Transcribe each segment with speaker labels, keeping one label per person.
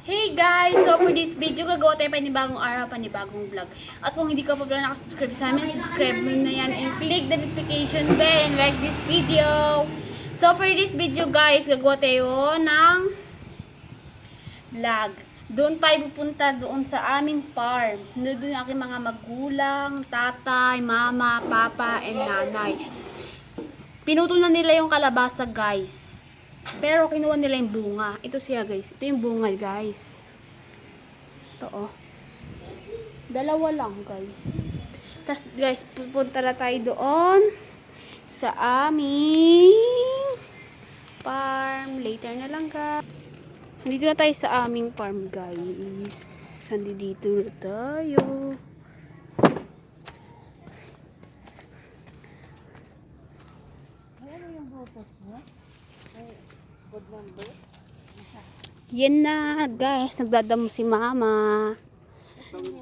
Speaker 1: Hey guys! So for this video, gagawa tayo panibagong araw, panibagong vlog. At kung hindi ka pa pala nakasubscribe sa amin, subscribe mo na yan and click the notification bell and like this video. So for this video guys, gagawa tayo ng vlog. Doon tayo pupunta doon sa aming farm. Doon yung aking mga magulang, tatay, mama, papa, and nanay. Pinutol na nila yung kalabasa guys. Pero kinuha nila yung bunga. Ito siya guys. Ito yung bunga guys. Ito oh. Dalawa lang guys. Tapos guys, pupunta na tayo doon sa aming farm. Later na lang guys. Nandito na tayo sa aming farm guys. Nandito na tayo.
Speaker 2: Ano yung butas mo? Good number?
Speaker 1: Yan na guys, nagdadamo si mama.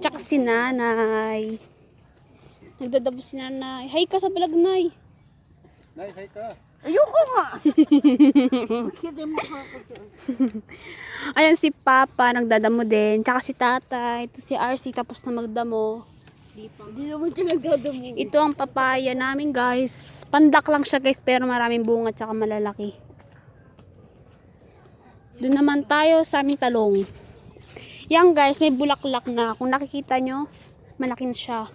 Speaker 1: Tsaka si nanay. Nagdadamo si nanay. Hi ka sa vlog, nay.
Speaker 2: Nay, hay ka. Ayoko nga! Hindi mo
Speaker 1: Ayan si papa, nagdadamo din. Tsaka si tatay. Ito si RC, tapos na magdamo.
Speaker 2: Hindi naman siya nagdadamo.
Speaker 1: Ito ang papaya namin guys. Pandak lang siya guys, pero maraming bunga tsaka malalaki. Doon naman tayo sa aming talong. Yan guys, may bulaklak na. Kung nakikita nyo, malaking siya.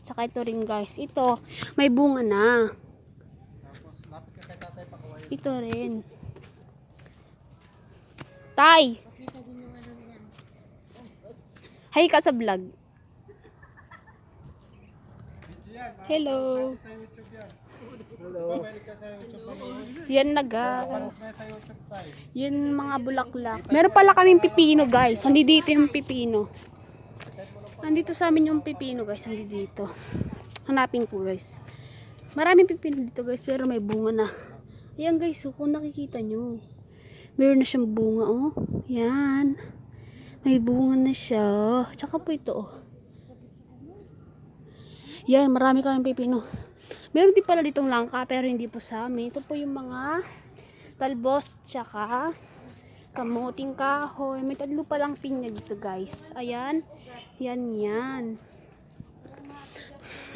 Speaker 1: Tsaka ito rin guys. Ito, may bunga na. Ito rin. Tay! Hi ka sa vlog. Hello.
Speaker 2: Hello.
Speaker 1: Yan na guys. Yun mga bulaklak. Meron pala kaming pipino guys. Nandito yung pipino. Nandito sa amin yung pipino guys. Nandito. Hanapin ko guys. Maraming pipino dito guys. Pero may bunga na. Ayan guys. So, kung nakikita nyo. Meron na siyang bunga oh. Yan. May bunga na siya. Tsaka po ito oh. Yan. Marami kaming pipino. Meron din pala ditong langka pero hindi po sa amin. Ito po yung mga talbos tsaka kamuting kahoy. May tatlo palang pinya dito guys. Ayan. Yan yan.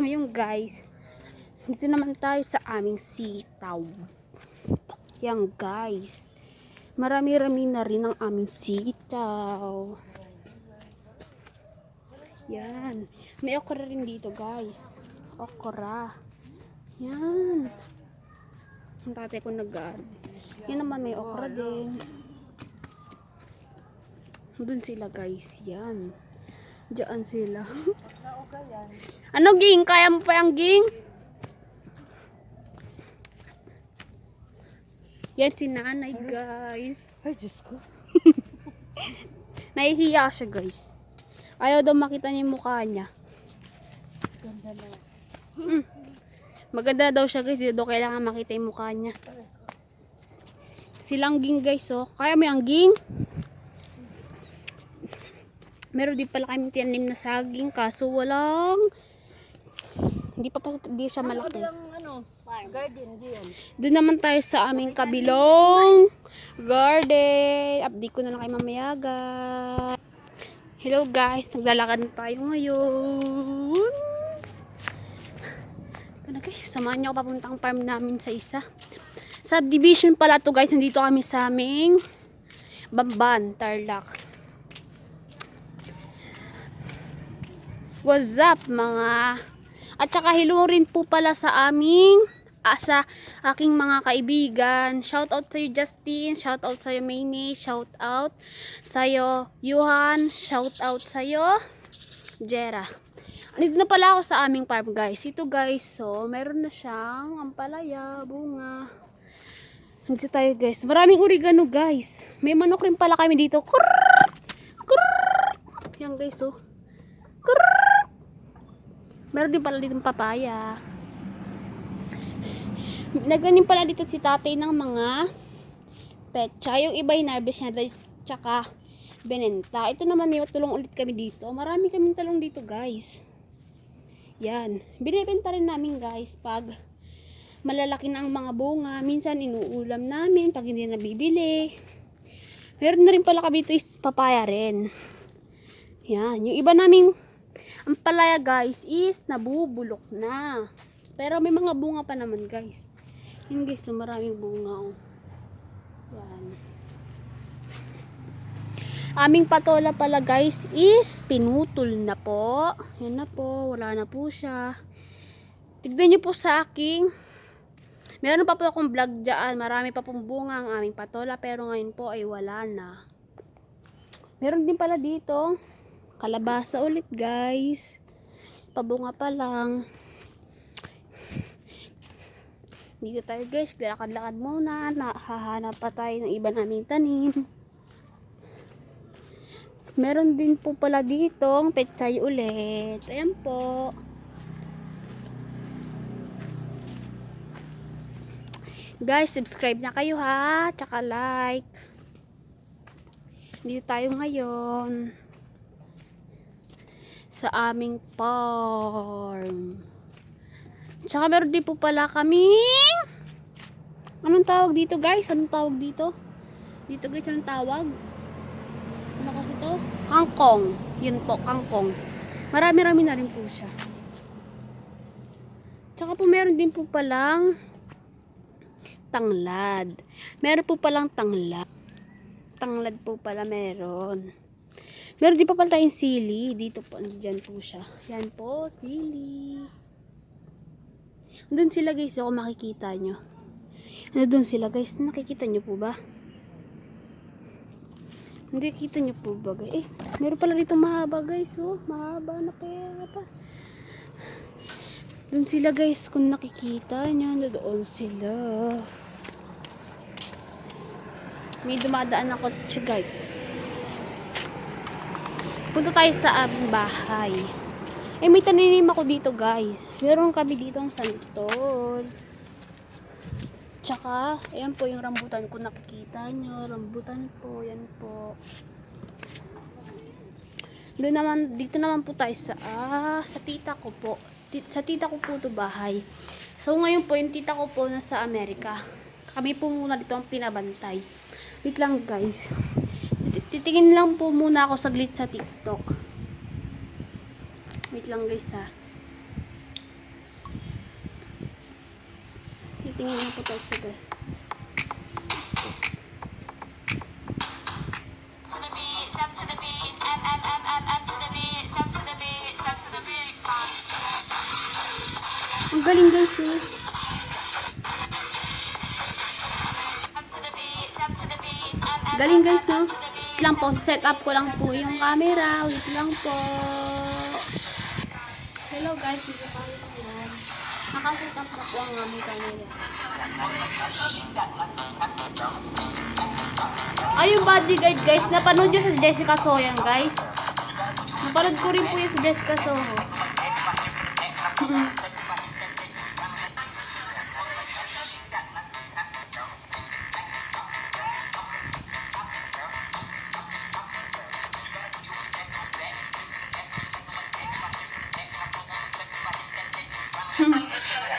Speaker 1: Ngayon guys. Dito naman tayo sa aming sitaw. Yan guys. Marami-rami na rin ang aming sitaw. Yan. May okra rin dito guys. Okra. Yan. Ang tatay ko nag-guard. Yan naman may okra din. Doon sila guys. Yan. Diyan sila. Ano ging? Kaya mo pa yung ging? Yan si nanay guys.
Speaker 2: Ay, Diyos ko.
Speaker 1: Nahihiya siya guys. Ayaw daw makita niya yung mukha niya.
Speaker 2: Ganda na.
Speaker 1: Maganda daw siya guys. Hindi daw kailangan makita yung mukha niya. Silang ging guys oh. Kaya may angging. Meron din pala kami tinanim na saging. Kaso walang. Hindi siya malaki.
Speaker 2: Ano, garden diyan.
Speaker 1: Doon naman tayo sa aming kabilong garden. Update ko na lang kay mamaya guys. Hello guys. Naglalakad na tayo ngayon. Ano guys, samahan niyo ako papuntang farm namin sa isa. Subdivision pala to guys. Nandito kami sa aming Bamban, Tarlac. What's up mga? At saka hello rin po pala sa aming sa aking mga kaibigan. Shout out sa iyo Justin, shout out sa iyo Mayne, shout out sa iyo Yuhan, shout out sa iyo Jera. Nandito na pala ako sa aming farm guys. Ito guys, so meron na siyang ampalaya, bunga. Nandito tayo guys. Maraming oregano guys. May manok rin pala kami dito. Kurr! Kurr! Yan guys oh. Kurr! Meron din pala dito papaya. Naganim pala dito si tatay ng mga petsa. Yung iba hinarvest niya guys. Tsaka benenta. Ito naman may tulong ulit kami dito. Marami kaming talong dito guys. Yan. Binibenta rin namin guys pag malalaki na ang mga bunga. Minsan inuulam namin pag hindi nabibili. Meron na rin pala kami dito is papaya rin. Yan. Yung iba naming ampalaya guys is nabubulok na. Pero may mga bunga pa naman guys. Yan guys, so maraming bunga. Oh. Yan. Aming patola pala guys is pinutol na po. Yan na po. Wala na po siya. Tignan nyo po sa aking. Meron pa po akong vlog dyan. Marami pa pong bunga ang aming patola. Pero ngayon po ay wala na. Meron din pala dito. Kalabasa ulit guys. Pabunga pa lang. Dito tayo guys. Lakad-lakad muna. Hahanap pa tayo ng iba naming tanim. Meron din po pala ditong pechay ulit. Ayan po. Guys, subscribe na kayo ha. Tsaka like. Dito tayo ngayon. Sa aming farm. Tsaka meron din po pala kaming. Anong tawag dito guys? Anong tawag dito? Dito guys, anong tawag? Ano kasi to? Kangkong. Yun po, kangkong. Marami-rami na rin po siya. Tsaka po meron din po palang tanglad. Meron po palang tanglad. Tanglad po pala meron. Meron din pa pala tayong sili. Dito po, dyan po siya. Yan po, sili. Doon sila guys, kung makikita nyo. Ano doon sila guys? Nakikita nyo po ba? Hindi kita nyo po ba guys? Meron pala dito mahaba guys. Oh, mahaba na kaya pa. Doon sila guys, kung nakikita nyo. Doon sila. May dumadaan na kotse guys. Punta tayo sa aming bahay. May taninim ako dito guys. Meron kami dito ang santol. Tsaka, ayan po yung rambutan ko, nakikita nyo. Rambutan po, yan po. Doon naman, dito naman po tayo sa tita ko po. Sa tita ko po to bahay. So, ngayon po, yung tita ko po nasa Amerika. Kami po muna dito ang pinabantay. Wait lang guys. Titingin lang po muna ako saglit sa TikTok. Wait lang guys ha. Titingin lang po tayo saglit. Ang galing guys eh. Galing guys no. Wait lang po, set up ko lang po yung camera. Wait lang po. Hello guys, dito tayo ngayon. Nakaset up na po ang aming camera. Ay, yung bodyguard guys, napanood nyo sa Jessica Soho yan guys. Napanood ko rin po yung sa Jessica Soho.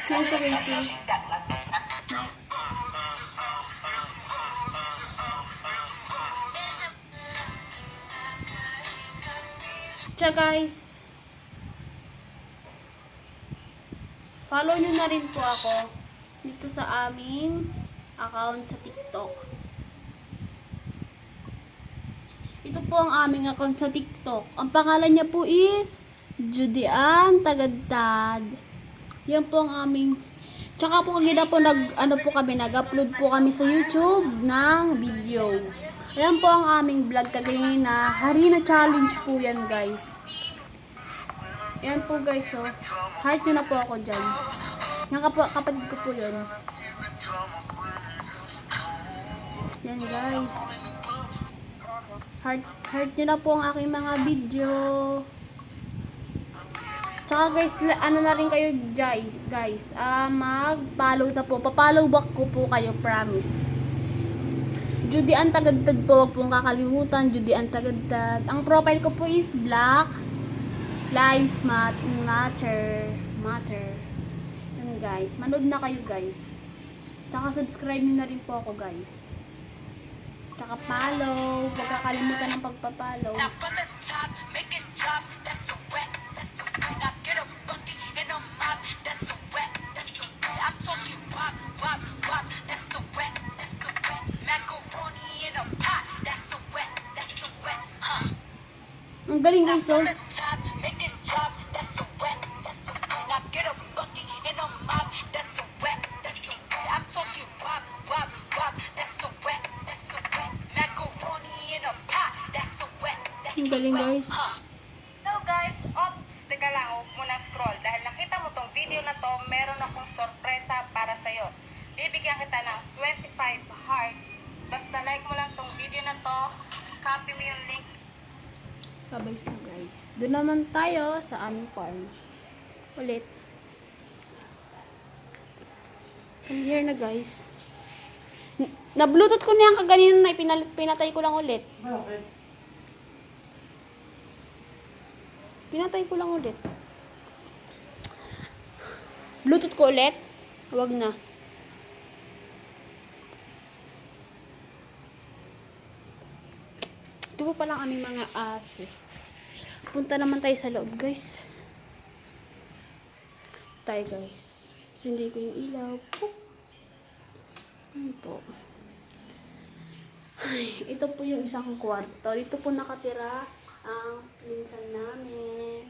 Speaker 1: Next, okay. Tsaka guys, follow nyo na rin po ako dito sa aming account sa TikTok. Ito po ang aming account sa TikTok. Ang pangalan niya po is Judy Ann Tagadtad. Yan po ang aming. Tsaka po kagina po nag-upload po kami sa YouTube ng video. Ayan po ang aming vlog kagina. Harina challenge po yan guys. Ayan po guys oh. Heart nyo na po ako dyan. Yan kapatid ko po yun. Yan guys. Heart nyo na po ang aking mga video. Tsaka guys, ano na rin kayo guys, mag-follow na po. Pa-follow back ko po kayo, promise. Judy Ann Tagadtad po, huwag pong kakalimutan, Judy Ann Tagadtad. Ang profile ko po is Black Lives Matter. Yan guys, manood na kayo guys. Tsaka subscribe nyo na rin po ako guys. Tsaka follow. Huwag kakalimutan ng pagpa-follow. Ang galing guys, oh. Ang galing guys.
Speaker 3: So guys, ops, teka lang, huwag mo nang scroll. Dahil nakita mo tong video na to, meron akong sorpresa para sa'yo. Bibigyan kita ng 25 hearts. Basta like mo lang tong video na to, copy mo yung link.
Speaker 1: Kabay na guys. Doon naman tayo sa aming farm. Ulit. Come here na guys. Na-bluetooth ko na yan kaganino na pinatay ko lang ulit. Pinatay ko lang ulit. Bluetooth ko ulit? Huwag na. Ito po palang aming mga aso. Punta naman tayo sa loob, guys. Tayo, guys. Sindi ko yung ilaw. Ano po? Ay, ito po yung isang kwarto. Dito po nakatira ang pinsan namin.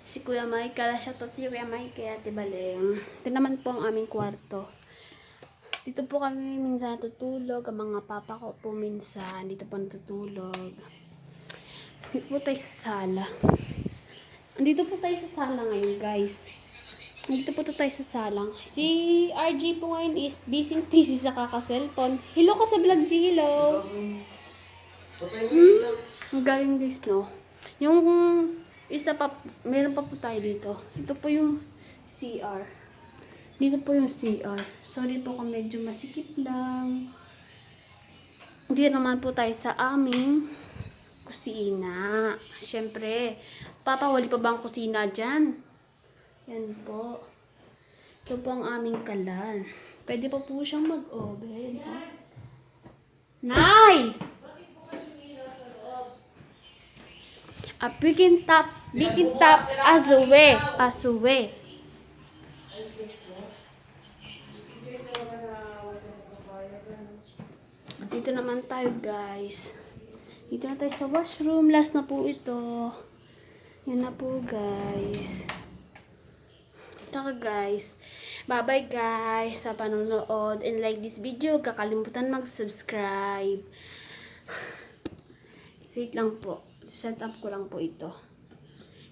Speaker 1: Si Kuya Michael. Shoutout si Kuya Michael, Ate Baleng. Ito naman po ang aming kwarto. Dito po kami minsan natutulog. Ang mga papa ko po minsan. Dito po natutulog. Dito po tayo sa sala. Andito po tayo sa sala ngayon, guys. Andito po tayo sa sala. Si RG po ngayon is busy sa kaka-cellphone. Hello ka sa vlog, G. Hello. Ang galing guys, no? Yung isa pa, meron pa po tayo dito. Ito po yung CR. Dito po yung CR. Sorry po kung medyo masikip lang. Hindi naman po tayo sa aming kusina. Siyempre, papawali pa ba ang kusina dyan? Yan po. Ito po ang aming kalan. Pwede pa po siyang mag-oven. Oh. Nay! A bikin tap azuwe. Dito naman tayo, guys. Dito na tayo sa washroom. Last na po ito. Yan na po, guys. Tsaka, guys. Bye-bye, guys, sa panonood. And like this video. Kakalimutan mag-subscribe. Wait lang po. Set up ko lang po ito.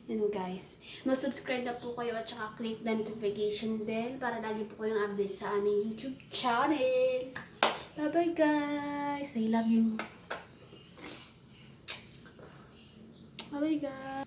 Speaker 1: Yan, guys. Mag-subscribe na po kayo at saka click the notification bell para lagi po kayong update sa aming YouTube channel. Bye-bye, guys. I love you. Bye-bye, guys.